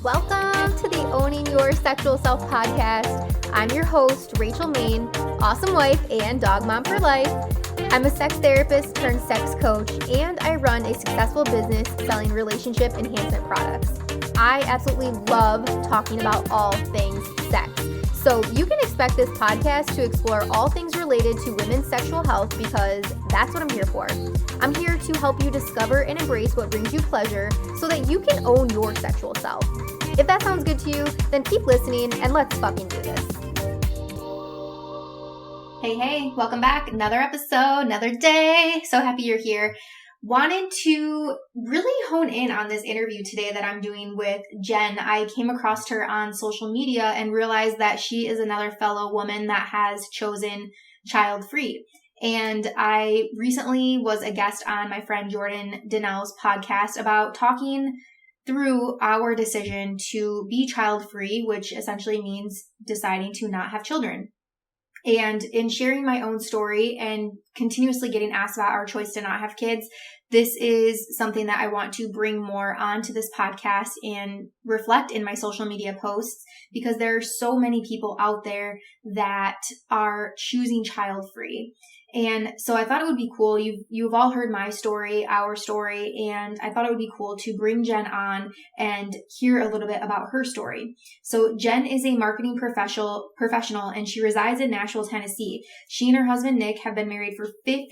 Welcome to the Owning Your Sexual Self podcast. I'm your host, Rachel Main, awesome wife and dog mom for life. I'm a sex therapist turned sex coach, and I run a successful business selling relationship enhancement products. I absolutely love talking about all things sex. So you can expect this podcast to explore all things related to women's sexual health because that's what I'm here for. I'm here to help you discover and embrace what brings you pleasure so that you can own your sexual self. If that sounds good to you, then keep listening and let's fucking do this. Hey, welcome back. Another episode, another day. So happy you're here. Wanted to really hone in on this interview today that I'm doing with Jenn. I came across her on social media and realized that she is another fellow woman that has chosen Childfree. And I recently was a guest on my friend Jordan Donnell's podcast about talking through our decision to be child-free, which essentially means deciding to not have children. And in sharing my own story and continuously getting asked about our choice to not have kids, this is something that I want to bring more onto this podcast and reflect in my social media posts because there are so many people out there that are choosing child-free. And so I thought it would be cool. You've all heard my story, our story, and I thought it would be cool to bring Jenn on and hear a little bit about her story. So Jenn is a marketing professional, and she resides in Nashville, Tennessee. She and her husband, Nick, have been married for 15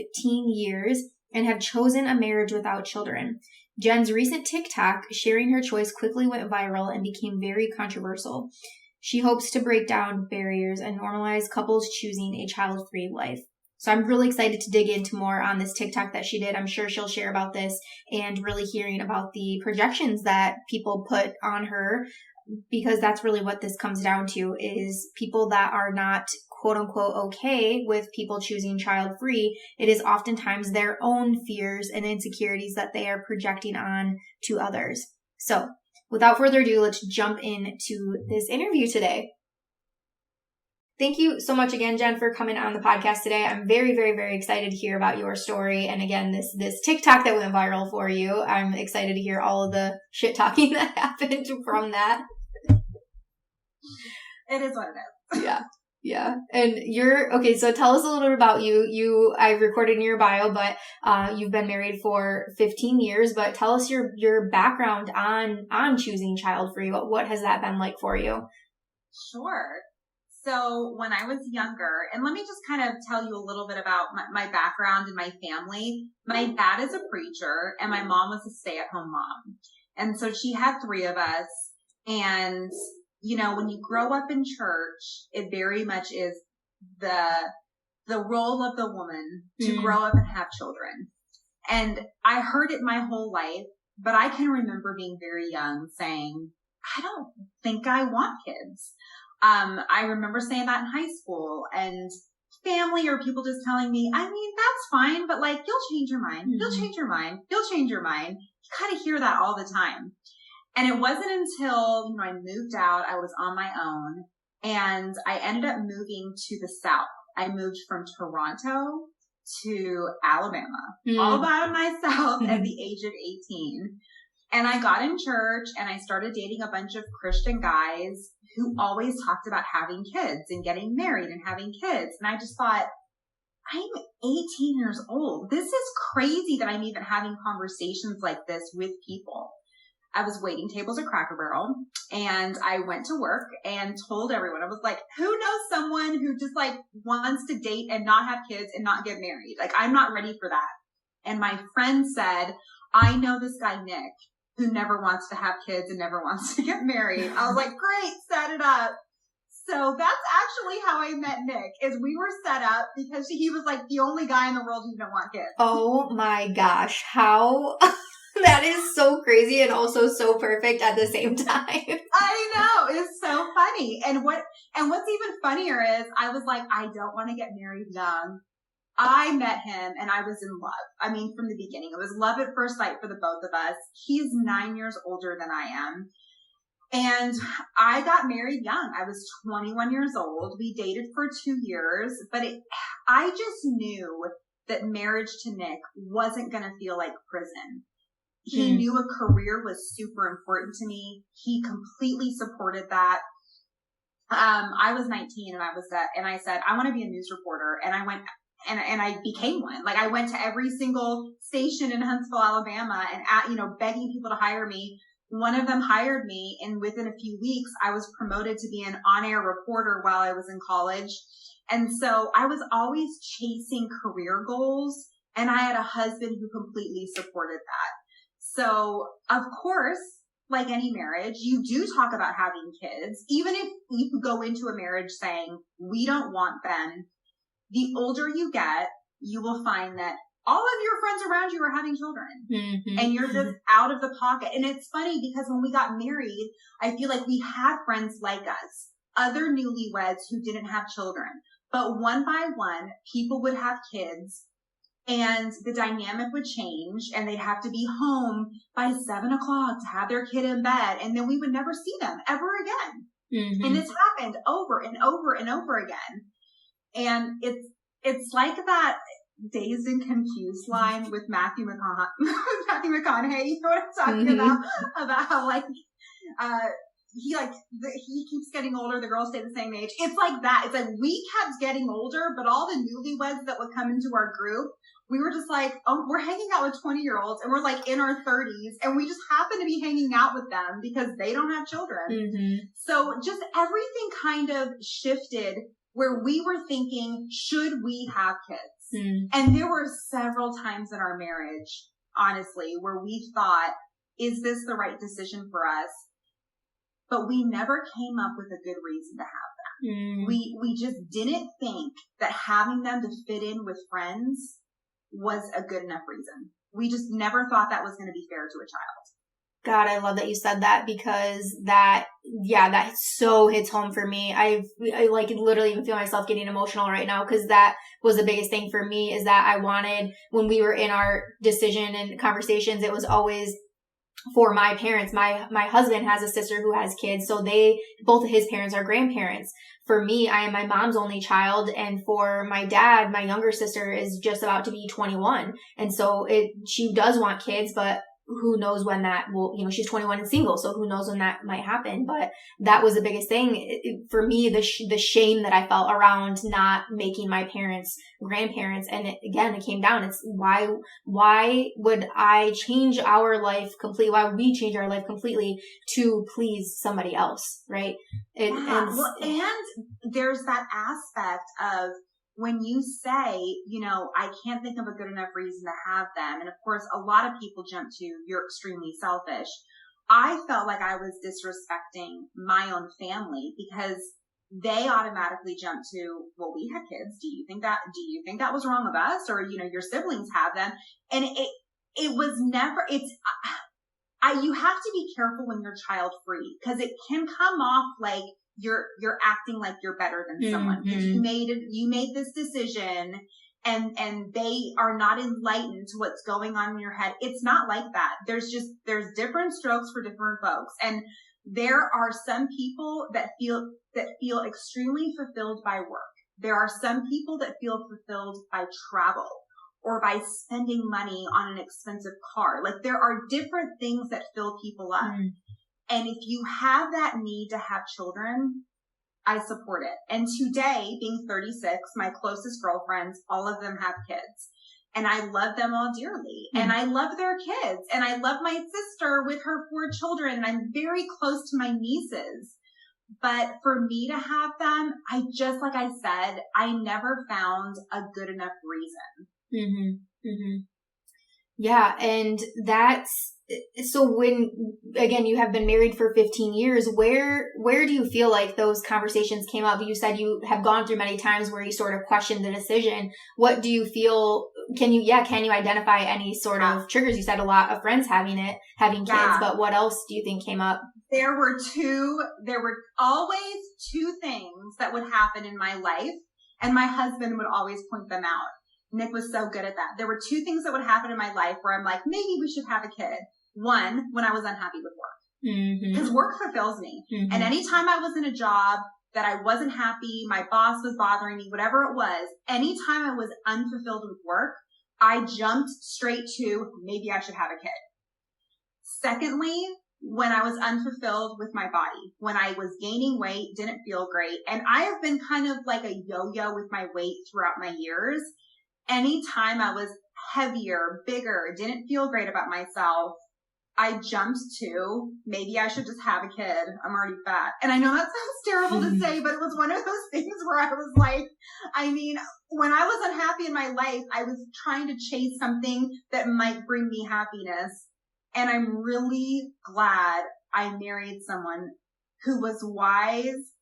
years and have chosen a marriage without children. Jenn's recent TikTok sharing her choice quickly went viral and became very controversial. She hopes to break down barriers and normalize couples choosing a child-free life. So I'm really excited to dig into more on this TikTok that she did. I'm sure she'll share about this and really hearing about the projections that people put on her, because that's really what this comes down to is people that are not quote unquote okay with people choosing child free. It is oftentimes their own fears and insecurities that they are projecting on to others. So without further ado, let's jump into this interview today. Thank you so much again, Jenn, for coming on the podcast today. I'm very, very, very excited to hear about your story. And again, this TikTok that went viral for you, I'm excited to hear all of the shit talking that happened from that. It is what it is. Yeah. And okay, so tell us a little bit about you. I recorded in your bio, but you've been married for 15 years, but tell us your background on choosing child-free. What has that been like for you? Sure. So when I was younger, and let me just kind of tell you a little bit about my background and my family. My dad is a preacher and my mom was a stay-at-home mom. And so she had 3 of us. And, you know, when you grow up in church, it very much is the role of the woman to grow up and have children. And I heard it my whole life, but I can remember being very young saying, I don't think I want kids. I remember saying that in high school and family or people just telling me, I mean, that's fine, but like, you'll change your mind. You'll change your mind. You'll change your mind. You kind of hear that all the time. And it wasn't until, I moved out, I was on my own and I ended up moving to the South. I moved from Toronto to Alabama, all by myself at the age of 18. And I got in church and I started dating a bunch of Christian guys who always talked about having kids and getting married and having kids. And I just thought, I'm 18 years old. This is crazy that I'm even having conversations like this with people. I was waiting tables at Cracker Barrel and I went to work and told everyone, I was like, who knows someone who just like wants to date and not have kids and not get married? Like, I'm not ready for that. And my friend said, I know this guy, Nick, who never wants to have kids and never wants to get married. I was like, great, set it up. So that's actually how I met Nick, is we were set up because he was like the only guy in the world who didn't want kids. Oh my gosh. How that is so crazy and also so perfect at the same time. I know. It's so funny. And what's even funnier is I was like, I don't want to get married young. I met him and I was in love. I mean, from the beginning, it was love at first sight for the both of us. He's 9 years older than I am. And I got married young. I was 21 years old. We dated for 2 years, but I just knew that marriage to Nick wasn't going to feel like prison. He knew a career was super important to me. He completely supported that. I was 19 and I said, I want to be a news reporter. And I went and I became one. Like I went to every single station in Huntsville, Alabama and begging people to hire me. One of them hired me, and within a few weeks, I was promoted to be an on-air reporter while I was in college. And so I was always chasing career goals, and I had a husband who completely supported that. So, of course, like any marriage, you do talk about having kids, even if you go into a marriage saying, we don't want them. The older you get, you will find that all of your friends around you are having children and you're just out of the pocket. And it's funny because when we got married, I feel like we had friends like us, other newlyweds who didn't have children, but one by one, people would have kids and the dynamic would change and they'd have to be home by 7 o'clock to have their kid in bed. And then we would never see them ever again. And it's happened over and over and over again. And it's like that Dazed and Confused line with Matthew McConaughey. You know what I'm talking about how like, he keeps getting older. The girls stay the same age. It's like that. It's like we kept getting older, but all the newlyweds that would come into our group, we were just like, oh, we're hanging out with 20-year-olds and we're like in our 30s and we just happen to be hanging out with them because they don't have children. So just everything kind of shifted where we were thinking, should we have kids? And there were several times in our marriage, honestly, where we thought, is this the right decision for us? But we never came up with a good reason to have them. We just didn't think that having them to fit in with friends was a good enough reason. We just never thought that was going to be fair to a child. God, I love that you said that because that so hits home for me. I like literally even feel myself getting emotional right now because that was the biggest thing for me is that I wanted, when we were in our decision and conversations, it was always for my parents. My husband has a sister who has kids, so both of his parents are grandparents. For me, I am my mom's only child, and for my dad, my younger sister is just about to be 21. And so she does want kids, but who knows when that will, she's 21 and single, so who knows when that might happen. But that was the biggest thing for me, the shame that I felt around not making my parents grandparents. And it came down. It's why would I change our life completely? Why would we change our life completely to please somebody else? Right. And there's that aspect of, when you say, I can't think of a good enough reason to have them. And of course, a lot of people jump to, you're extremely selfish. I felt like I was disrespecting my own family because they automatically jump to, well, we had kids. Do you think that was wrong of us? Or, your siblings have them. And it was never, you have to be careful when you're child free because it can come off like, you're acting like you're better than someone. You made this decision and they are not enlightened to what's going on in your head. It's not like that. There's different strokes for different folks. And there are some people that feel extremely fulfilled by work. There are some people that feel fulfilled by travel or by spending money on an expensive car. Like there are different things that fill people up. And if you have that need to have children, I support it. And today, being 36, my closest girlfriends, all of them have kids. And I love them all dearly. And I love their kids. And I love my sister with her 4 children. And I'm very close to my nieces. But for me to have them, like I said, I never found a good enough reason. Yeah. And so when, again, you have been married for 15 years, where do you feel like those conversations came up? You said you have gone through many times where you sort of questioned the decision. What do you feel, can you identify any sort of triggers? You said a lot of friends having kids, but what else do you think came up? There were always 2 things that would happen in my life, and my husband would always point them out. Nick was so good at that. There were 2 things that would happen in my life where I'm like, maybe we should have a kid. One, when I was unhappy with work. Because work fulfills me. And anytime I was in a job that I wasn't happy, my boss was bothering me, whatever it was, anytime I was unfulfilled with work, I jumped straight to, maybe I should have a kid. Secondly, when I was unfulfilled with my body, when I was gaining weight, didn't feel great. And I have been kind of like a yo-yo with my weight throughout my years. Anytime I was heavier, bigger, didn't feel great about myself, I jumped to, maybe I should just have a kid. I'm already fat. And I know that sounds terrible to say, but it was one of those things where I was like, I mean, when I was unhappy in my life, I was trying to chase something that might bring me happiness. And I'm really glad I married someone who was wise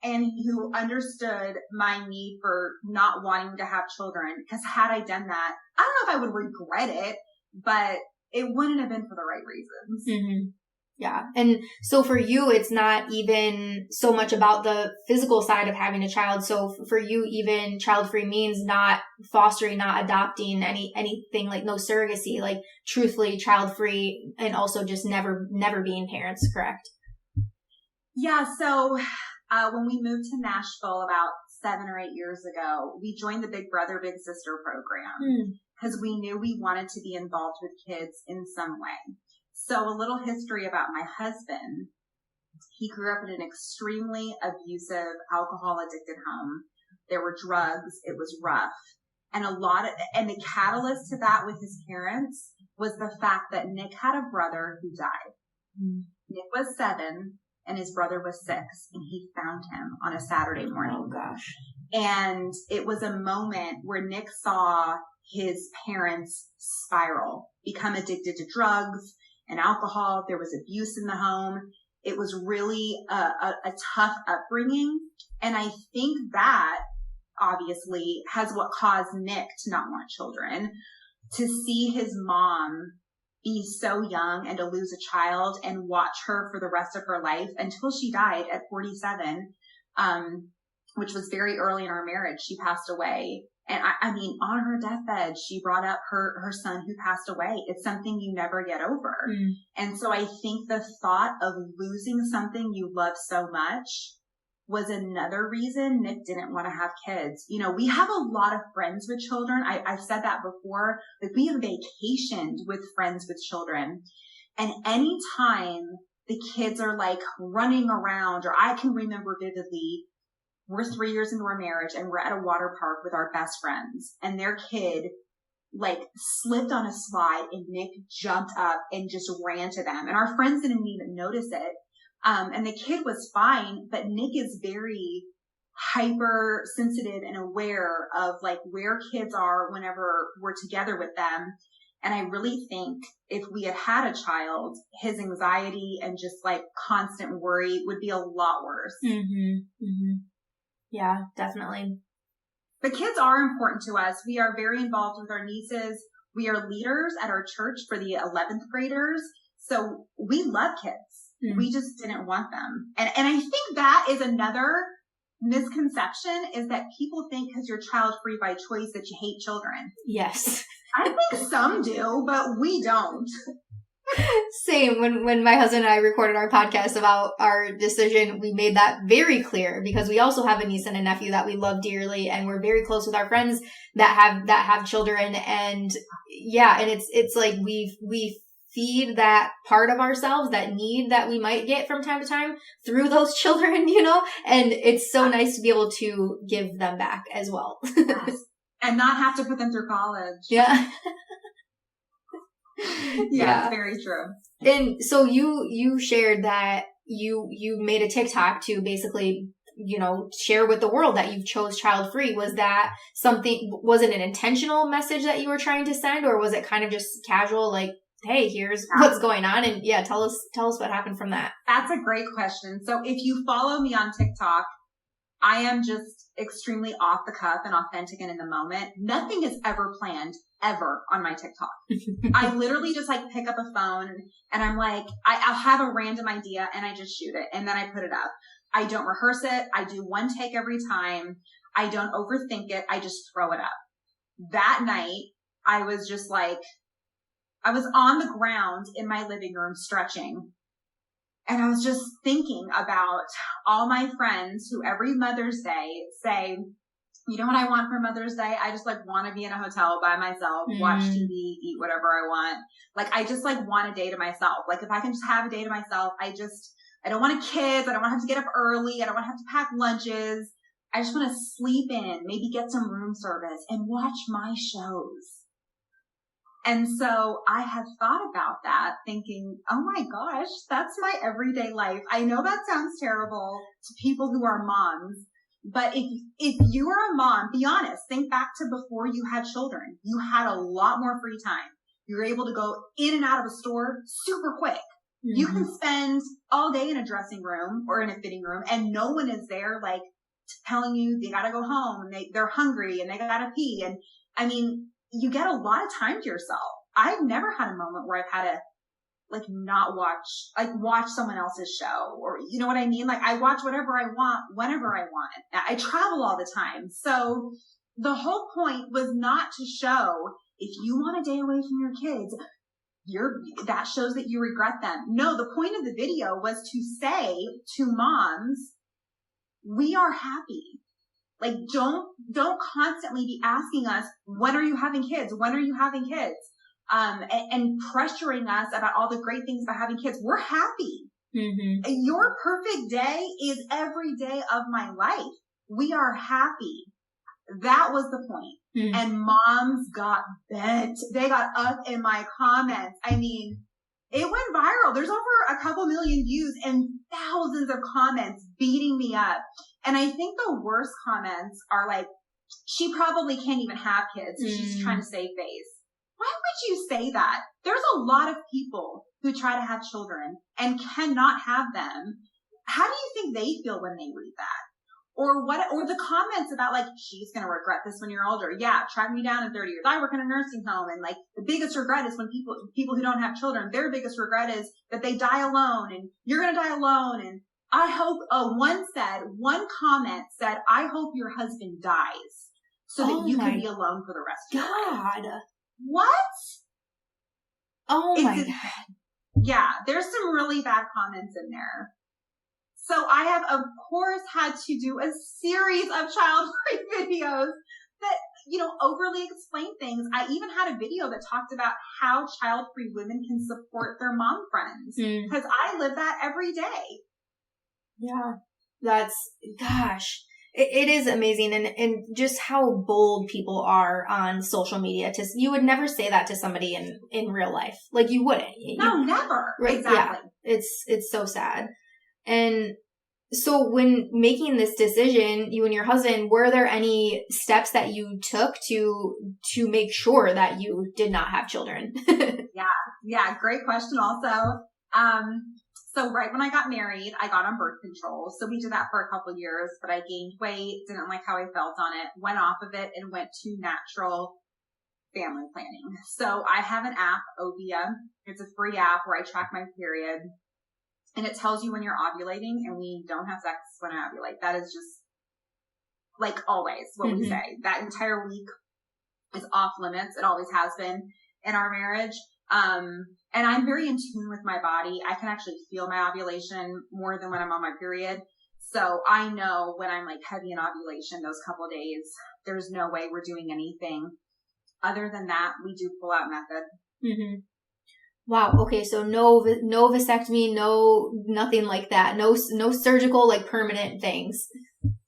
and who understood my need for not wanting to have children. Because had I done that, I don't know if I would regret it, but it wouldn't have been for the right reasons. Mm-hmm. Yeah. And so for you, it's not even so much about the physical side of having a child. So for you, even child-free means not fostering, not adopting anything, like no surrogacy, like truthfully child-free, and also just never being parents, correct? Yeah. So when we moved to Nashville about 7 or 8 years ago, we joined the Big Brother, Big Sister program because we knew we wanted to be involved with kids in some way. So a little history about my husband. He grew up in an extremely abusive, alcohol addicted home. There were drugs. It was rough. And and the catalyst to that with his parents was the fact that Nick had a brother who died. Nick was 7 and his brother was 6, and he found him on a Saturday morning. Oh gosh. And it was a moment where Nick saw his parents spiral, become addicted to drugs and alcohol. There was abuse in the home. It was really a tough upbringing. And I think that obviously has what caused Nick to not want children, to see his mom be so young and to lose a child and watch her for the rest of her life until she died at 47, which was very early in our marriage. She passed away. And I mean, on her deathbed, she brought up her son who passed away. It's something you never get over. And so I think the thought of losing something you love so much was another reason Nick didn't want to have kids. You know, we have a lot of friends with children. I've said that before, but we have vacationed with friends with children. And anytime the kids are like running around, or I can remember vividly, we're 3 years into our marriage and we're at a water park with our best friends, and their kid like slipped on a slide and Nick jumped up and just ran to them. And our friends didn't even notice it. And the kid was fine, but Nick is very hyper sensitive and aware of like where kids are whenever we're together with them. And I really think if we had had a child, his anxiety and just like constant worry would be a lot worse. Yeah, definitely. But kids are important to us. We are very involved with our nieces. We are leaders at our church for the 11th graders. So we love kids. We just didn't want them. And I think that is another misconception, is that people think because you're child free by choice that you hate children. Yes. I think some do, but we don't. Same. When my husband and I recorded our podcast about our decision, we made that very clear, because we also have a niece and a nephew that we love dearly, and we're very close with our friends that have children. And yeah, and it's like we feed that part of ourselves, that need that we might get from time to time through those children, you know, and it's so nice to be able to give them back as well. Yes. And not have to put them through college. Yeah. Yeah, it's very true. And so you shared that you made a TikTok to basically, you know, share with the world that you've chose child free. Was that something, was it an intentional message that you were trying to send, or was it kind of just casual, like, hey, here's what's going on? And yeah, tell us what happened from that. That's a great question. So if you follow me on TikTok, I am just extremely off the cuff and authentic and in the moment. Nothing is ever planned ever on my TikTok. I literally just like pick up a phone and I'm like, I'll have a random idea and I just shoot it and then I put it up. I don't rehearse it. I do one take every time. I don't overthink it. I just throw it up. That night, I was just like, I was on the ground in my living room stretching. And I was just thinking about all my friends who every Mother's Day say, You know what I want for Mother's Day? I just like want to be in a hotel by myself, watch TV, eat whatever I want. Like, I just like want a day to myself. Like, if I can just have a day to myself, I don't want kids. I don't want to have to get up early. I don't want to have to pack lunches. I just want to sleep in, maybe get some room service and watch my shows. And so I have thought about that thinking, oh my gosh, that's my everyday life. I know that sounds terrible to people who are moms, but if you are a mom, be honest, think back to before you had children. You had a lot more free time. You were able to go in and out of a store super quick. Mm-hmm. You can spend all day in a dressing room or in a fitting room and no one is there like telling you they gotta go home and they're hungry and they gotta pee. And I mean, you get a lot of time to yourself. I've never had a moment where I've had to like not watch someone else's show, or you know what I mean? Like, I watch whatever I want, whenever I want. I travel all the time. So the whole point was not to show if you want a day away from your kids, that shows that you regret them. No, the point of the video was to say to moms, we are happy. Like, don't constantly be asking us, when are you having kids? When are you having kids? And pressuring us about all the great things about having kids. We're happy. Mm-hmm. Your perfect day is every day of my life. We are happy. That was the point. Mm-hmm. And moms got bent. They got up in my comments. I mean, it went viral. There's over a couple million views and thousands of comments beating me up. And I think the worst comments are like, she probably can't even have kids. So she's trying to save face. Why would you say that? There's a lot of people who try to have children and cannot have them. How do you think they feel when they read that? Or the comments about like, she's going to regret this when you're older. Yeah, track me down in 30 years. I work in a nursing home. And like, the biggest regret is when people who don't have children, their biggest regret is that they die alone and you're going to die alone. And I hope, one comment said, I hope your husband dies so that you can be alone for the rest of your life. What? Oh my God. Yeah, there's some really bad comments in there. So I have, of course, had to do a series of child-free videos that, overly explain things. I even had a video that talked about how child-free women can support their mom friends. Because I live that every day. Yeah. Gosh. It is amazing, and just how bold people are on social media. You would never say that to somebody in real life. Like, you wouldn't. No, never. Right? Exactly. Yeah, it's so sad. And so when making this decision, you and your husband, were there any steps that you took to make sure that you did not have children? Yeah. Great question also. So right when I got married, I got on birth control. So we did that for a couple of years, but I gained weight, didn't like how I felt on it, went off of it and went to natural family planning. So I have an app, Ovia. It's a free app where I track my period and it tells you when you're ovulating, and we don't have sex when I ovulate. That is just like always what we say. That entire week is off limits. It always has been in our marriage. And I'm very in tune with my body. I can actually feel my ovulation more than when I'm on my period. So I know when I'm like heavy in ovulation, those couple of days, there's no way we're doing anything. Other than that, we do pull out method. Mm-hmm. Wow. Okay. So no vasectomy, nothing like that. No surgical, like permanent things.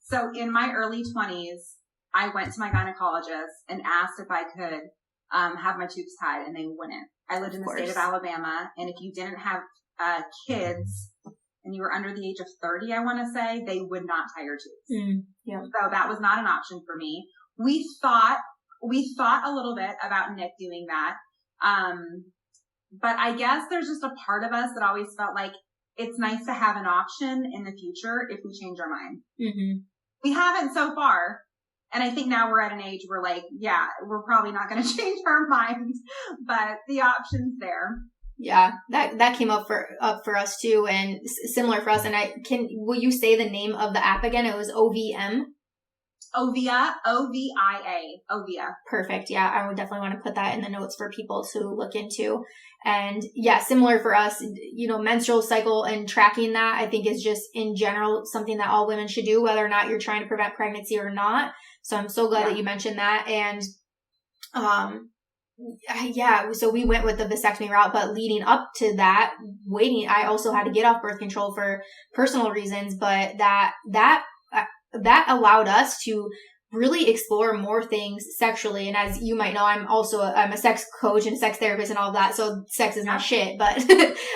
So in my early 20s, I went to my gynecologist and asked if I could have my tubes tied, and they wouldn't. I lived in the state of Alabama, and if you didn't have kids and you were under the age of 30, I want to say, they would not tie your tubes. Yeah. So that was not an option for me. We thought a little bit about Nick doing that. But I guess there's just a part of us that always felt like it's nice to have an option in the future if we change our mind. Mm-hmm. We haven't so far. And I think now we're at an age where like, yeah, we're probably not going to change our minds, but the option's there. Yeah, that came up for us too, and similar for us. And will you say the name of the app again? It was OVM? Ovia, OVIA, Ovia. Perfect. Yeah, I would definitely want to put that in the notes for people to look into. And yeah, similar for us, menstrual cycle and tracking that, I think, is just in general something that all women should do, whether or not you're trying to prevent pregnancy or not. So I'm so glad that you mentioned that. And, so we went with the vasectomy route, but leading up to that, I also had to get off birth control for personal reasons, but that allowed us to really explore more things sexually. And as you might know, I'm a sex coach and sex therapist and all of that. So sex is not shit, but,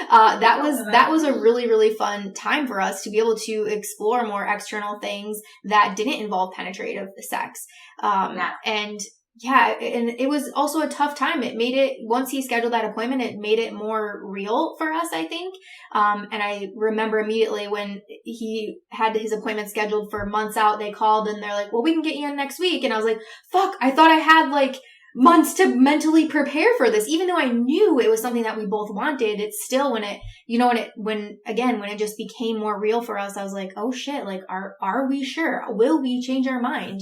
that was a really, really fun time for us to be able to explore more external things that didn't involve penetrative sex. And it was also a tough time. It made it, once he scheduled that appointment, it made it more real for us, I think. And I remember immediately when he had his appointment scheduled for months out, they called and they're like, well, we can get you in next week. And I was like, fuck, I thought I had like months to mentally prepare for this, even though I knew it was something that we both wanted. It's still when it just became more real for us, I was like, oh shit, like, are we sure? Will we change our mind?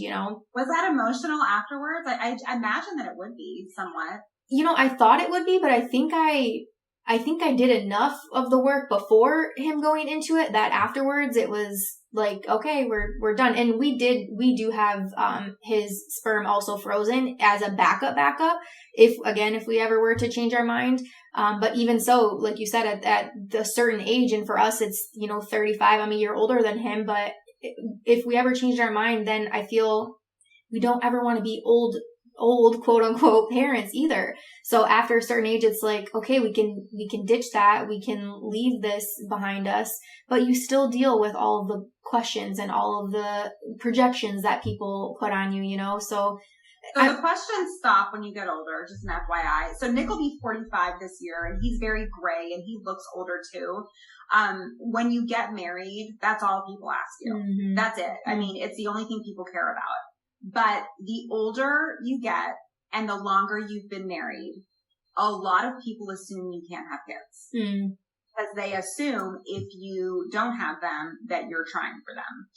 Was that emotional afterwards? I imagine that it would be somewhat. I thought it would be, but I think I did enough of the work before him going into it that afterwards it was like, okay, we're done. And we do have, his sperm also frozen as a backup. If we ever were to change our mind. But even so, like you said, at a certain age, and for us, it's, 35, I'm a year older than him. But if we ever changed our mind, then I feel we don't ever want to be old quote unquote parents either. So after a certain age, it's like, okay, we can ditch that. We can leave this behind us, but you still deal with all of the questions and all of the projections that people put on you, So the questions stop when you get older, just an FYI. So Nick will be 45 this year and he's very gray and he looks older too. When you get married, that's all people ask you. Mm-hmm. That's it. I mean, it's the only thing people care about. But the older you get and the longer you've been married, a lot of people assume you can't have kids. Because they assume if you don't have them, that you're trying for them.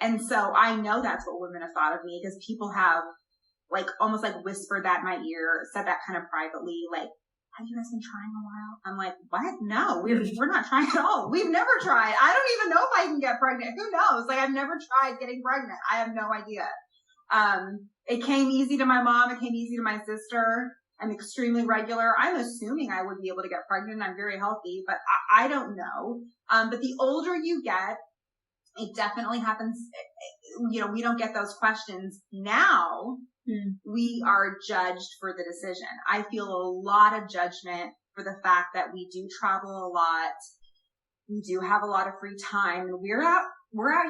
And so I know that's what women have thought of me, because people have like almost like whispered that in my ear, said that kind of privately, like, have you guys been trying a while? I'm like, what? No, we're not trying at all. We've never tried. I don't even know if I can get pregnant. Who knows? Like, I've never tried getting pregnant. I have no idea. It came easy to my mom. It came easy to my sister. I'm extremely regular. I'm assuming I would be able to get pregnant. I'm very healthy, but I don't know. But the older you get, it definitely happens. We don't get those questions now. We are judged for the decision. I feel a lot of judgment for the fact that we do travel a lot. We do have a lot of free time, and we're out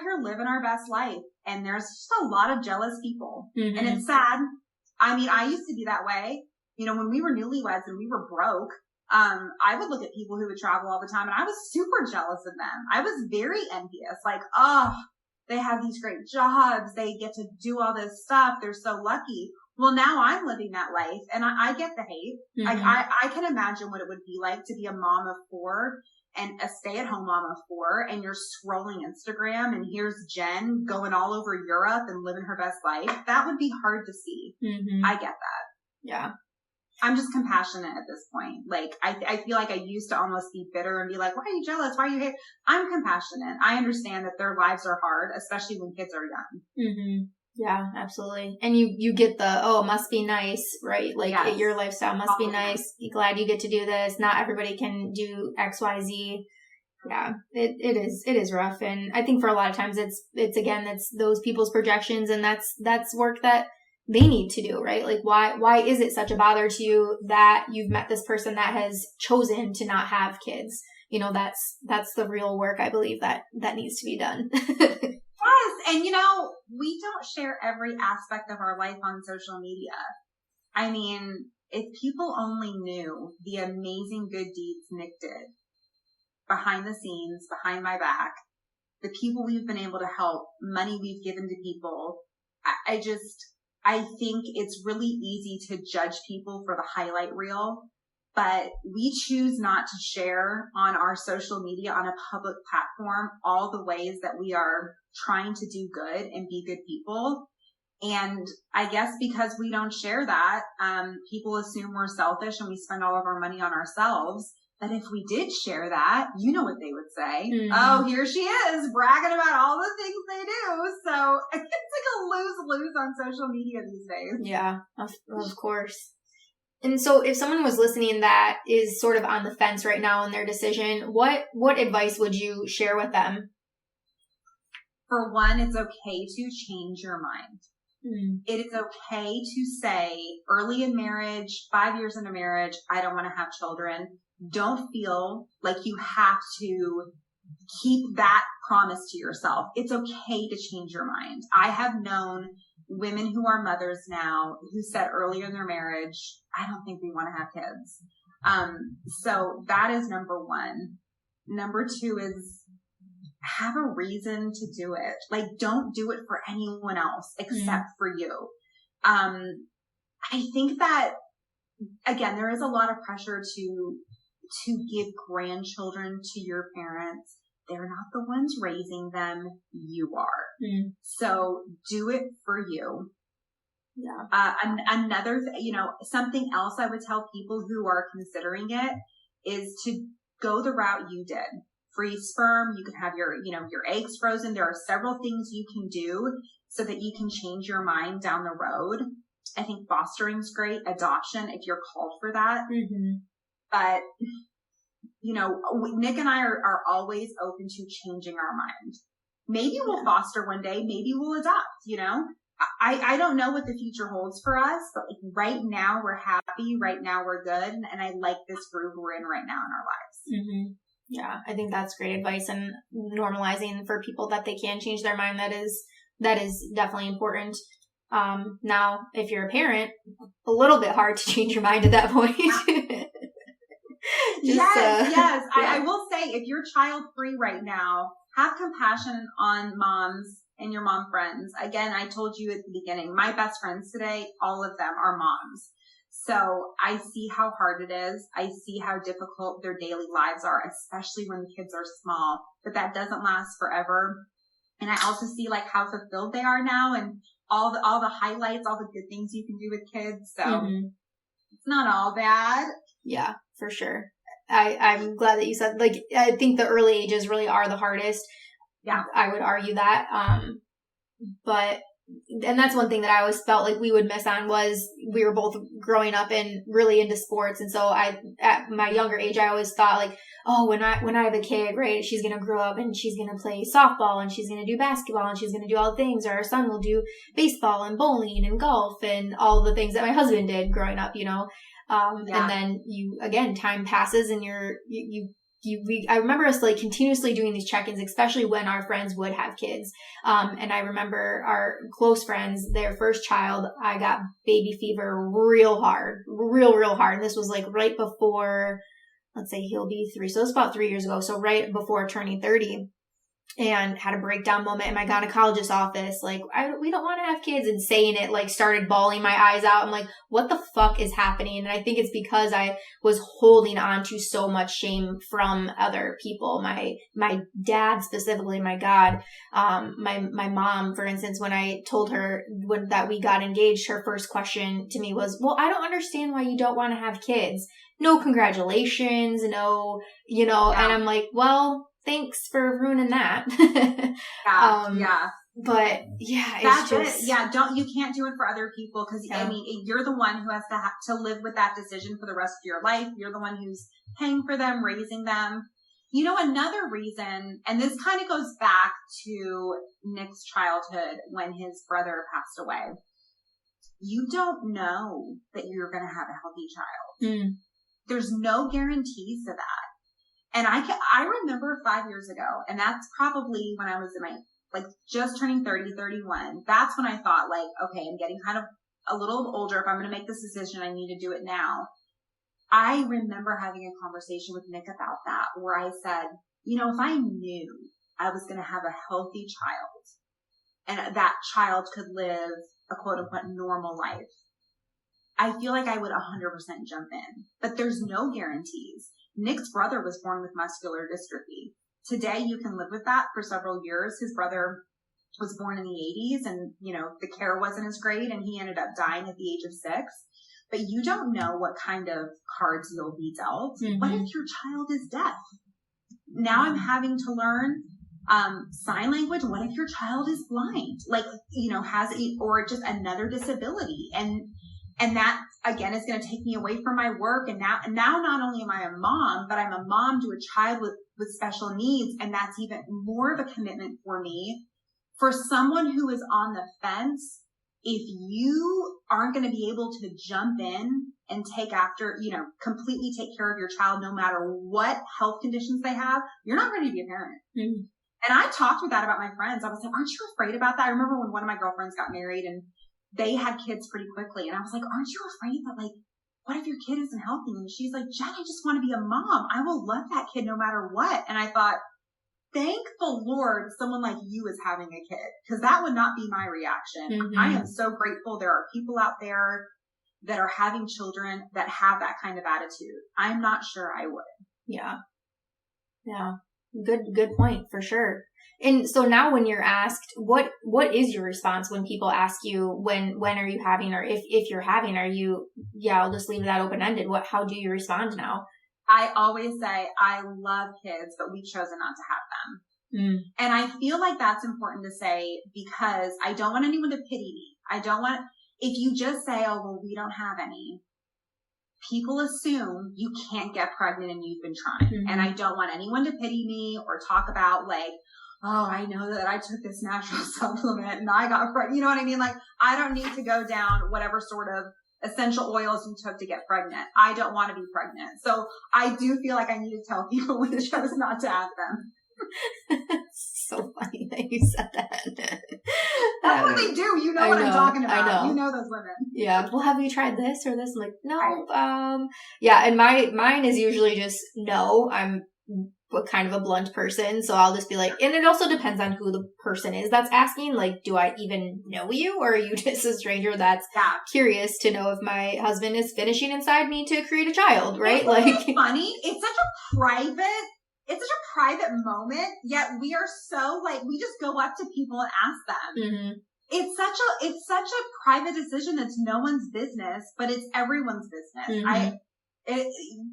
here living our best life. And there's just a lot of jealous people. Mm-hmm. And it's sad. I mean, I used to be that way. When we were newlyweds and we were broke, I would look at people who would travel all the time and I was super jealous of them. I was very envious. Like, oh, they have these great jobs. They get to do all this stuff. They're so lucky. Well, now I'm living that life and I get the hate. Mm-hmm. Like I can imagine what it would be like to be a mom of 4 and a stay-at-home mom of 4, and you're scrolling Instagram and here's Jen going all over Europe and living her best life. That would be hard to see. Mm-hmm. I get that. Yeah. I'm just compassionate at this point. Like, I feel like I used to almost be bitter and be like, why are you jealous? Why are you hate? I'm compassionate. I understand that their lives are hard, especially when kids are young. Mm-hmm. Yeah, absolutely. And you get the, must be nice, right? Like, yes. Your lifestyle must be nice. You're glad you get to do this. Not everybody can do X, Y, Z. Yeah, it is rough. And I think for a lot of times it's those people's projections, and that's work that they need to do, right? Like, why is it such a bother to you that you've met this person that has chosen to not have kids? That's the real work, I believe, that needs to be done. Yes. And we don't share every aspect of our life on social media. I mean, if people only knew the amazing good deeds Nick did behind the scenes, behind my back, the people we've been able to help, money we've given to people, I think it's really easy to judge people for the highlight reel, but we choose not to share on our social media, on a public platform, all the ways that we are trying to do good and be good people. And I guess because we don't share that, people assume we're selfish and we spend all of our money on ourselves. But if we did share that, you know what they would say. Mm-hmm. Oh, here she is bragging about all the things they do. So it's like a lose-lose on social media these days. Yeah, of course. And so if someone was listening that is sort of on the fence right now in their decision, what advice would you share with them? For one, it's okay to change your mind. Mm. It is okay to say early in marriage, 5 years into marriage, I don't want to have children. Don't feel like you have to keep that promise to yourself. It's okay to change your mind. I have known women who are mothers now who said earlier in their marriage, I don't think we want to have kids. So that is number one. Number two is have a reason to do it. Like, don't do it for anyone else except for you. I think that, again, there is a lot of pressure to give grandchildren to your parents. They're not the ones raising them. You are. Mm. So do it for you. Yeah. Another, something else I would tell people who are considering it is to go the route you did. Freeze sperm. You can have your eggs frozen. There are several things you can do so that you can change your mind down the road. I think fostering's great. Adoption, if you're called for that. Mm-hmm. But, Nick and I are always open to changing our mind. Maybe we'll foster one day. Maybe we'll adopt, I don't know what the future holds for us, but like right now we're happy. Right now we're good. And I like this groove we're in right now in our lives. Mm-hmm. Yeah, I think that's great advice, and normalizing for people that they can change their mind. That is definitely important. Now, if you're a parent, a little bit hard to change your mind at that point. Yes. Yeah. I will say, if you're child free right now, have compassion on moms and your mom friends. Again, I told you at the beginning, my best friends today, all of them are moms. So I see how hard it is. I see how difficult their daily lives are, especially when the kids are small, but that doesn't last forever. And I also see like how fulfilled they are now and all the highlights, all the good things you can do with kids. So It's not all bad. Yeah, for sure. I'm glad that you said, like, I think the early ages really are the hardest. Yeah. I would argue that. And that's one thing that I always felt like we would miss on was we were both growing up and really into sports. And so at my younger age, I always thought like, oh, when I have a kid, right, she's going to grow up and she's going to play softball and she's going to do basketball and she's going to do all the things. Or our son will do baseball and bowling and golf and all the things that my husband did growing up, And then time passes and I remember us like continuously doing these check-ins, especially when our friends would have kids. And I remember our close friends, their first child, I got baby fever real hard. And this was like right before, let's say he'll be 3. So it was about 3 years ago. So right before turning 30. And had a breakdown moment in my gynecologist's office. Like, we don't want to have kids, and saying it, like, started bawling my eyes out. I'm like, what the fuck is happening? And I think it's because I was holding on to so much shame from other people. My dad specifically, my God, my mom, for instance, when I told her that we got engaged, her first question to me was, well, I don't understand why you don't want to have kids. No congratulations, no, and I'm like, well, thanks for ruining that. But yeah, it's just, you can't do it for other people. Cause you're the one who has to live with that decision for the rest of your life. You're the one who's paying for them, raising them. Another reason, and this kind of goes back to Nick's childhood when his brother passed away. You don't know that you're going to have a healthy child. Mm. There's no guarantees to that. And I remember 5 years ago, and that's probably when I was in my, just turning 30, 31. That's when I thought, okay, I'm getting kind of a little older. If I'm going to make this decision, I need to do it now. I remember having a conversation with Nick about that, where I said, if I knew I was going to have a healthy child and that child could live a quote unquote normal life, I feel like I would 100% jump in. But there's no guarantees. Nick's brother was born with muscular dystrophy. Today, you can live with that for several years. His brother was born in the 80s and, the care wasn't as great and he ended up dying at the age of 6. But you don't know what kind of cards you'll be dealt. Mm-hmm. What if your child is deaf? Now I'm having to learn sign language. What if your child is blind? Or just another disability? And that again is going to take me away from my work. And now not only am I a mom, but I'm a mom to a child with special needs. And that's even more of a commitment for me. For someone who is on the fence, if you aren't going to be able to jump in and take after, completely take care of your child, no matter what health conditions they have, you're not ready to be a parent. Mm-hmm. And I talked with that about my friends. I was like, aren't you afraid about that? I remember when one of my girlfriends got married and they had kids pretty quickly. And I was like, aren't you afraid that what if your kid isn't healthy? And she's like, Jen, I just want to be a mom. I will love that kid no matter what. And I thought, thank the Lord someone like you is having a kid, because that would not be my reaction. Mm-hmm. I am so grateful there are people out there that are having children that have that kind of attitude. I'm not sure I would. Yeah. Yeah. Good point for sure. And so now when you're asked, what is your response when people ask you when are you having, or if you're having, are you, I'll just leave that open-ended. How do you respond now? I always say, I love kids, but we've chosen not to have them. Mm. And I feel like that's important to say because I don't want anyone to pity me. If you just say, oh, well, we don't have any, people assume you can't get pregnant and you've been trying. Mm-hmm. And I don't want anyone to pity me or talk about oh, I know that I took this natural supplement and I got pregnant. You know what I mean? I don't need to go down whatever sort of essential oils you took to get pregnant. I don't want to be pregnant. So I do feel like I need to tell people we chose not to have them. So funny that you said that. That's what they do. You know what I'm talking about. You know those women. Yeah. Well, have you tried this or this? I'm like, no. Yeah. And mine is usually just no. I'm kind of a blunt person. So I'll just be like, and it also depends on who the person is that's asking. Do I even know you, or are you just a stranger that's curious to know if my husband is finishing inside me to create a child, right? It's funny. It's such a private moment, yet we are so we just go up to people and ask them. Mm-hmm. It's such a private decision that's no one's business, but it's everyone's business. Mm-hmm.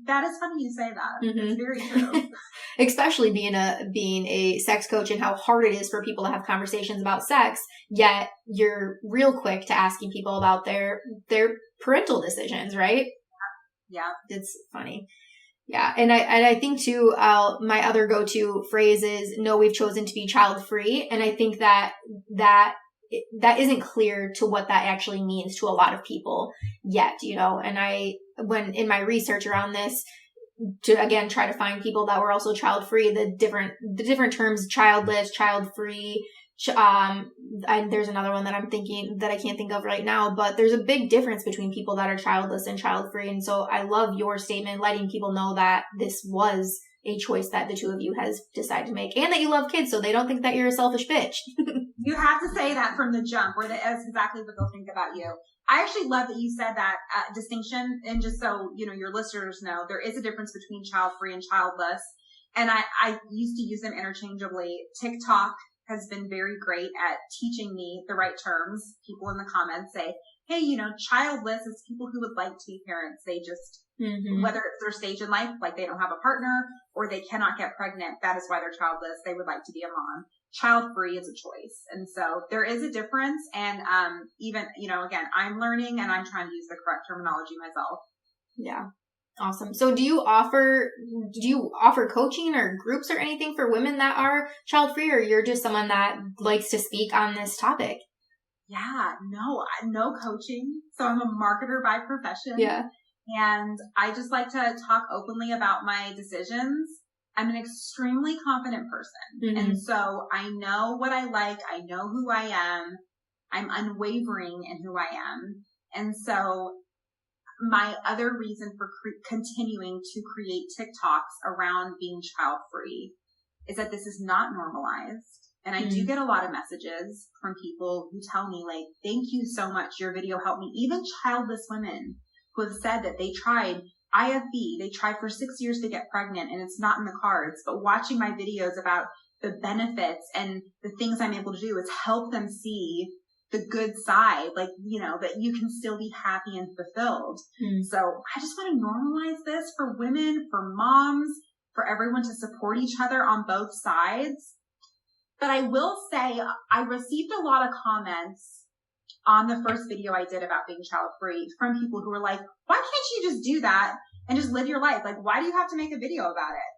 That is funny you say that. Mm-hmm. It's very true. Especially being a sex coach and how hard it is for people to have conversations about sex, yet you're real quick to asking people about their parental decisions, right? Yeah. It's funny. Yeah. And I think too, my other go-to phrase is, no, we've chosen to be child-free. And I think that isn't clear to what that actually means to a lot of people yet, and when in my research around this, to again try to find people that were also child-free, the different terms, childless, child-free, and there's another one that I'm thinking that I can't think of right now, but there's a big difference between people that are childless and child-free. And so I love your statement, letting people know that this was a choice that the two of you has decided to make, and that you love kids, so they don't think that you're a selfish bitch. You have to say that from the jump, or that's exactly what they'll think about you. I actually love that you said that distinction, and just so your listeners know, there is a difference between child-free and childless, and I used to use them interchangeably. TikTok has been very great at teaching me the right terms. People in the comments say, hey, childless is people who would like to be parents. They just, whether it's their stage in life, they don't have a partner, or they cannot get pregnant, that is why they're childless. They would like to be a mom. Child-free is a choice. And so there is a difference. And, even, again, I'm learning and I'm trying to use the correct terminology myself. Yeah. Awesome. So do you offer coaching or groups or anything for women that are child-free, or you're just someone that likes to speak on this topic? Yeah, no coaching. So I'm a marketer by profession. Yeah. And I just like to talk openly about my decisions. I'm an extremely confident person. Mm-hmm. And so I know what I like. I know who I am. I'm unwavering in who I am. And so my other reason for continuing to create TikToks around being child-free is that this is not normalized. And I do get a lot of messages from people who tell me, thank you so much. Your video helped me. Even childless women who have said that they tried IFB. They tried for 6 years to get pregnant and it's not in the cards. But watching my videos about the benefits and the things I'm able to do is help them see the good side, like, you know, that you can still be happy and fulfilled. So I just want to normalize this for women, for moms, for everyone to support each other on both sides. But I will say I received a lot of comments on the first video I did about being child free from people who were like, why can't you just do that and just live your life? Like, why do you have to make a video about it?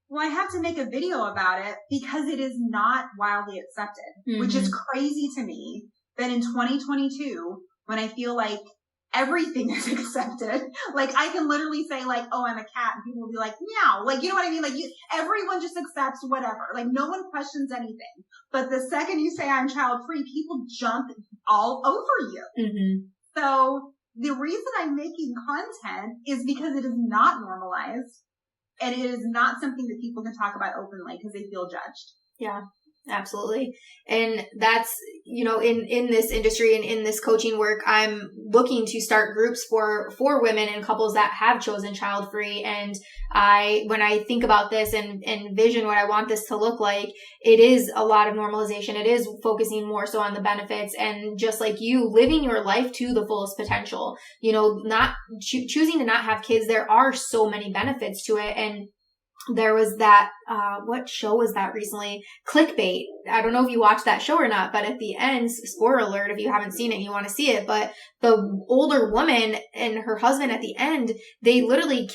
Well, I have to make a video about it because it is not wildly accepted, which is crazy to me that in 2022, when I feel like everything is accepted, like I can literally say like, oh, I'm a cat, and people will be like, meow. Like, you know what I mean? Like everyone just accepts whatever. Like no one questions anything. But the second you say I'm child free, people jump all over you. So the reason I'm making content is because it is not normalized. And it is not something that people can talk about openly because they feel judged. Yeah, absolutely. And that's, you know, in this industry and in this coaching work, I'm looking to start groups for women and couples that have chosen child free. And when I think about this and envision what I want this to look like, it is a lot of normalization. It is focusing more so on the benefits and just like you living your life to the fullest potential, you know, not choosing to not have kids. There are so many benefits to it. And there was that, what show was that recently? Clickbait. I don't know if you watched that show or not, but at the end, spoiler alert, if you haven't seen it and you want to see it, but the older woman and her husband at the end, they literally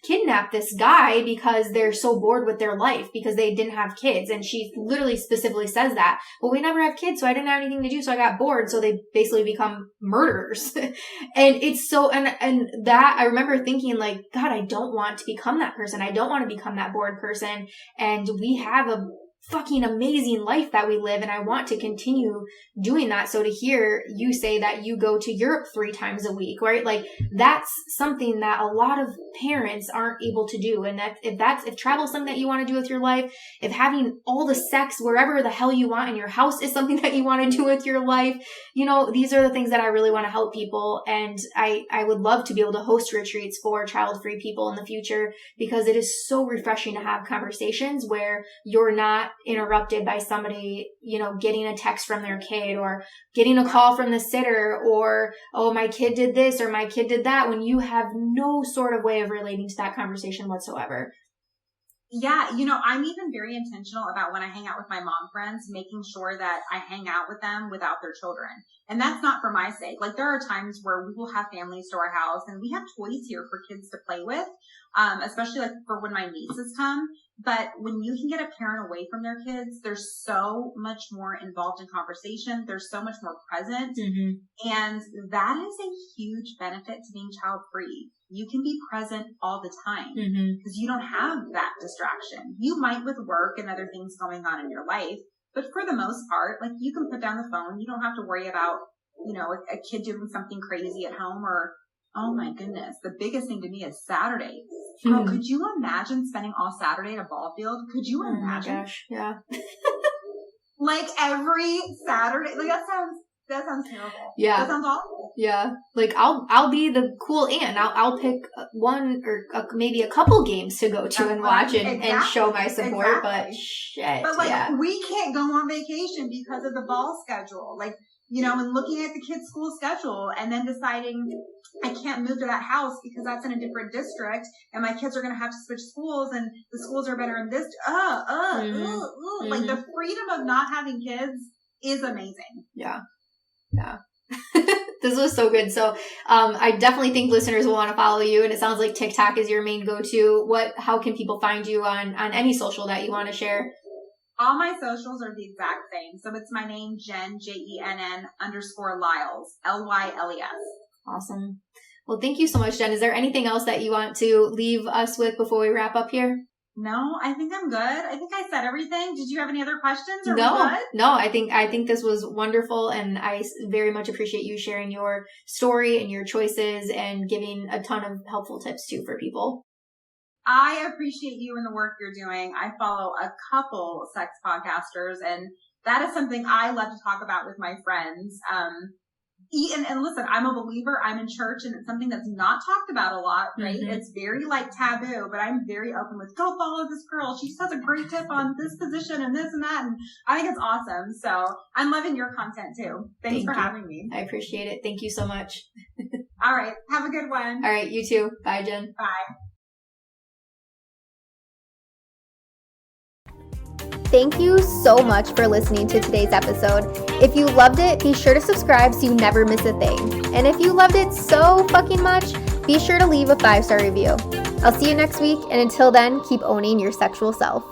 kidnapped this guy because they're so bored with their life because they didn't have kids. And she literally specifically says that, well, we never have kids, so I didn't have anything to do, so I got bored. So they basically become murderers. And it's so, and that I remember thinking like, God, I don't want to become that person. I don't want to become that bored person. And we have a fucking amazing life that we live, and I want to continue doing that. So to hear you say that you go to Europe 3 times a week, right? Like that's something that a lot of parents aren't able to do. And that if travel is something that you want to do with your life, if having all the sex wherever the hell you want in your house is something that you want to do with your life, you know, these are the things that I really want to help people. And I would love to be able to host retreats for child-free people in the future because it is so refreshing to have conversations where you're not interrupted by somebody, you know, getting a text from their kid or getting a call from the sitter or, oh, my kid did this or my kid did that, when you have no sort of way of relating to that conversation whatsoever. Yeah, you know, I'm even very intentional about when I hang out with my mom friends, making sure that I hang out with them without their children. And that's not for my sake. Like there are times where we will have families to our house and we have toys here for kids to play with, especially like for when my nieces come. But when you can get a parent away from their kids, there's so much more involved in conversation. There's so much more present. And that is a huge benefit to being child free. You can be present all the time because you don't have that distraction. You might with work and other things going on in your life, but for the most part, like you can put down the phone. You don't have to worry about, you know, a kid doing something crazy at home or, oh my goodness, the biggest thing to me is Saturdays. Girl, could you imagine spending all Saturday at a ball field? Could you imagine? Oh my gosh, yeah. Like every Saturday, like that sounds terrible. Yeah. That sounds awful. Yeah. Like I'll be the cool aunt. I'll pick one or maybe a couple games to go to and watch and show my support, but shit. But like we can't go on vacation because of the ball schedule. Like, you know, and looking at the kids' school schedule and then deciding I can't move to that house because that's in a different district and my kids are going to have to switch schools and the schools are better in this. Like the freedom of not having kids is amazing. Yeah. Yeah. This was so good. So, I definitely think listeners will want to follow you, and it sounds like TikTok is your main go-to. How can people find you on any social that you want to share? All my socials are the exact same. So it's my name, Jenn, JENN _Lyles, LYLES. Awesome. Well, thank you so much, Jenn. Is there anything else that you want to leave us with before we wrap up here? No, I think I'm good. I think I said everything. Did you have any other questions? Are no, we good? No, I think this was wonderful, and I very much appreciate you sharing your story and your choices and giving a ton of helpful tips too for people. I appreciate you and the work you're doing. I follow a couple sex podcasters, and that is something I love to talk about with my friends. and listen, I'm a believer. I'm in church, and it's something that's not talked about a lot, right? Mm-hmm. It's very like taboo, but I'm very open with, go follow this girl. She just has a great tip on this position and this and that. And I think it's awesome. So I'm loving your content too. Thanks for having me. I appreciate it. Thank you so much. All right. Have a good one. All right. You too. Bye, Jen. Bye. Thank you so much for listening to today's episode. If you loved it, be sure to subscribe so you never miss a thing. And if you loved it so fucking much, be sure to leave a 5-star review. I'll see you next week, and until then, keep owning your sexual self.